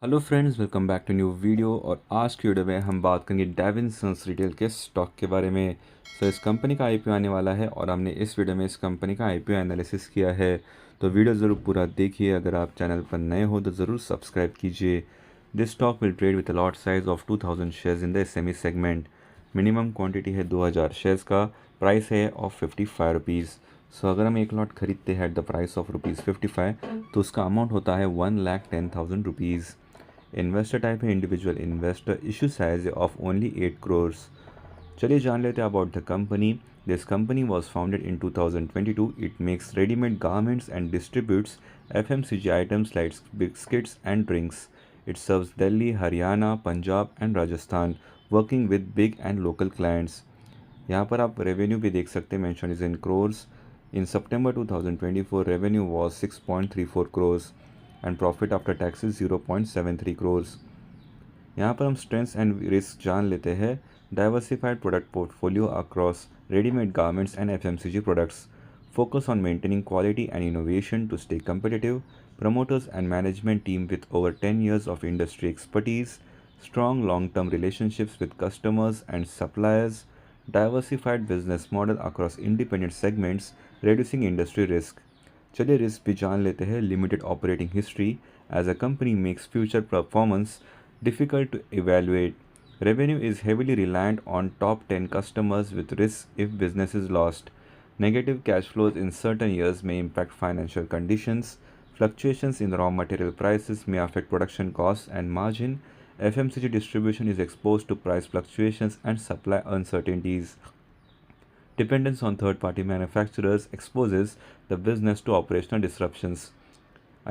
Hello friends, welcome back to new video. और आज की वीडियो में हम बात करेंगे डेविनसन्स रिटेल के स्टॉक के बारे में। इस कंपनी का आईपीओ आने वाला है और हमने इस वीडियो में इस कंपनी का आईपीओ एनालिसिस किया है। तो वीडियो ज़रूर पूरा देखिए। अगर आप चैनल पर नए हो तो ज़रूर सब्सक्राइब कीजिए। This stock will trade with a lot size of 2000 shares in the SME segment. Minimum quantity है 2000 शेयर्स का। प्राइस है ऑफ 55 रुपीज़। सो अगर हम एक लॉट खरीदते हैं एट द प्राइस ऑफ ₹55 तो उसका अमाउंट होता है 1,10,000 रुपीज़। इन्वेस्टर टाइप है individual investor. Issue size of only 8 crores. चलिए जान लेते हैं about the company. This company was founded in 2022। It makes readymade garments and distributes FMCG items like biscuits and drinks. It serves Delhi, Haryana, Punjab and Rajasthan, working with big and local clients. यहाँ पर आप revenue भी देख सकते हैं, mention is in crores. In September 2024 revenue was 6.34 crores and profit after taxes 0.73 crores. यहाँ पर हम स्ट्रेंथ्स एंड रिस्क जान लेते हैं. Diversified product portfolio across readymade garments and FMCG products. Focus on maintaining quality and innovation to stay competitive. Promoters and management team with over 10 years of industry expertise. Strong long-term relationships with customers and suppliers. Diversified business model across independent segments, reducing industry risk. चलिए risk भी जान लेते हैं. Limited operating history. As a company makes future performance difficult to evaluate. Revenue is heavily reliant on top 10 customers with risk if business is lost. Negative cash flows in certain years may impact financial conditions. Fluctuations in raw material prices may affect production costs and margin. FMCG distribution is exposed to price fluctuations and supply uncertainties. Dependence on third-party manufacturers exposes the business to operational disruptions.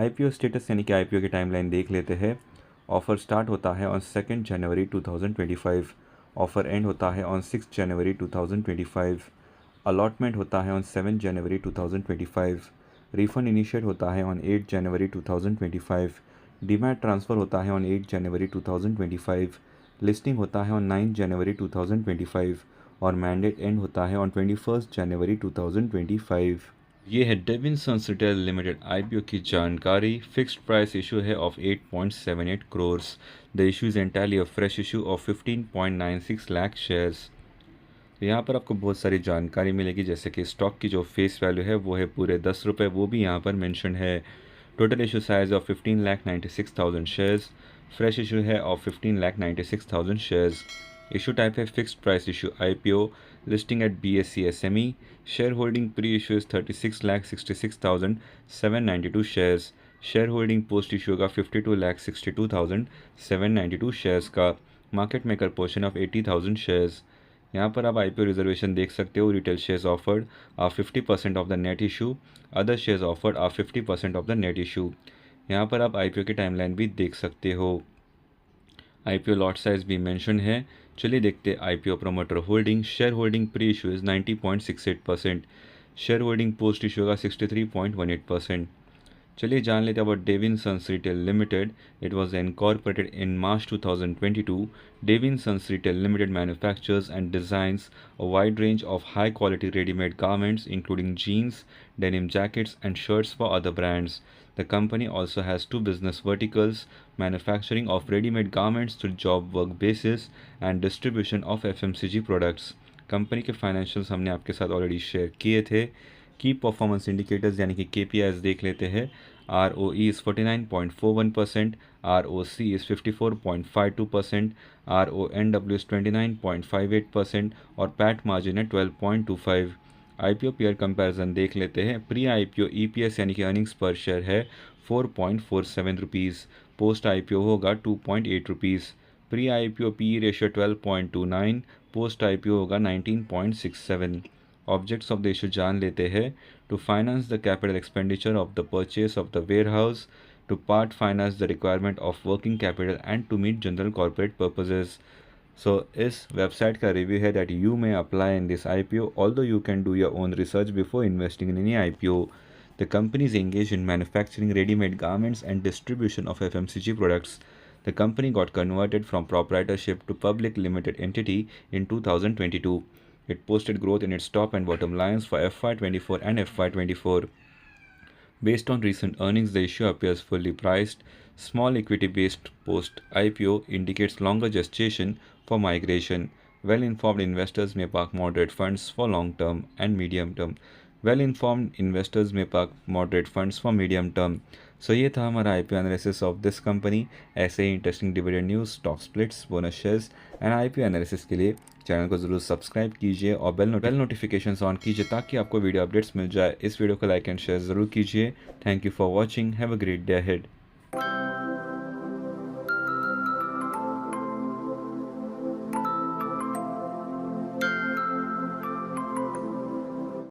IPO status यानी कि IPO की timeline देख लेते हैं. Offer start होता है on 2 January 2025. Offer and होता है ऑन 6 जनवरी 2025. अलॉटमेंट होता है ऑन 7 जनवरी 2025. रिफंड इनिशिएट होता है ऑन 8 जनवरी 2025. डीमैट ट्रांसफ़र होता है ऑन 8 जनवरी 2025. लिस्टिंग होता है ऑन 9 जनवरी 2025 और मैंडेट एंड होता है ऑन 21 जनवरी 2025. ये है डेविनसन्स रिटेल लिमिटेड आईपीओ की जानकारी. फिक्स्ड प्राइस इशू है of 8.78 crores. The issue is entirely a fresh issue of 15.96 lakh shares. तो यहाँ पर आपको बहुत सारी जानकारी मिलेगी, जैसे कि स्टॉक की जो फेस वैल्यू है वो है पूरे 10 रुपये, वो भी यहाँ पर मेंशन है. Total issue size of 15,96,000 shares. Fresh issue है ऑफ 15,96,000 शेयर्स. इशू टाइप है fixed price issue IPO. Listing at BSE SME. Share holding pre issue is 36,66,792 shares. Share holding post issue का 52,62,792 शेयर्स का. Market maker portion of 80,000 shares. यहाँ पर आप IPO reservation देख सकते हो. Retail shares offered are 50% of the net issue. Other shares offered are 50% of the net issue. यहाँ पर आप IPO की टाइमलाइन भी देख सकते हो. IPO लॉट साइज भी मेंशन है. चलिए देखते IPO promoter holding. Share holding pre issue is 90.68%. Share holding post issue का 63.18%. चलिए जान लेते हैं about Davinsons retail limited. It was incorporated in March 2022. Davinsons Retail Limited manufactures and designs a wide range of high-quality ready-made garments, including jeans, denim jackets, and shirts for other brands. The company also has two business verticals: manufacturing of ready-made garments to job work basis and distribution of FMCG products. Company के financials हमने आपके साथ already share किए थे. की performance indicators यानी कि KPIs देख लेते हैं. ROE is 49.41%, ROC is 54.52%, RONW is 29.58% और पैट मार्जिन है 12.25. IPO पेयर कंपैरिजन देख लेते हैं. प्री IPO EPS यानी कि अर्निंग्स पर शेयर है 4.47 रुपीज़. पोस्ट IPO होगा 2.8 rupees. Pre IPO PE ratio 12.29. Post IPO होगा 19.67. ऑब्जेक्ट्स ऑफ द इशू जान लेते हैं. To finance the capital expenditure of the purchase of the warehouse. To part finance the requirement of working capital and to meet general corporate purposes. So इस website का review है that you may apply in this IPO, although you can do your own research before investing in any IPO. The company is engaged in manufacturing ready-made garments and distribution of FMCG products. The company got converted from proprietorship to public limited entity in 2022. It posted growth in its top and bottom lines for FY24 and FY24. Based on recent earnings, the issue appears fully priced. Small equity-based post-IPO indicates longer gestation for migration. Well-informed investors may park moderate funds for long-term and medium-term. Well-informed investors may park moderate funds for medium-term. So ये था हमारा IPO analysis of this company. ऐसे ही interesting dividend news, stock splits, bonus shares and IPO analysis के लिए channel को ज़रूर subscribe कीजिए और बेल नोटिफिकेशंस ऑन कीजिए ताकि आपको वीडियो अपडेट्स मिल जाए। इस वीडियो को लाइक एंड शेयर ज़रूर कीजिए। Thank you for watching. Have a great day ahead.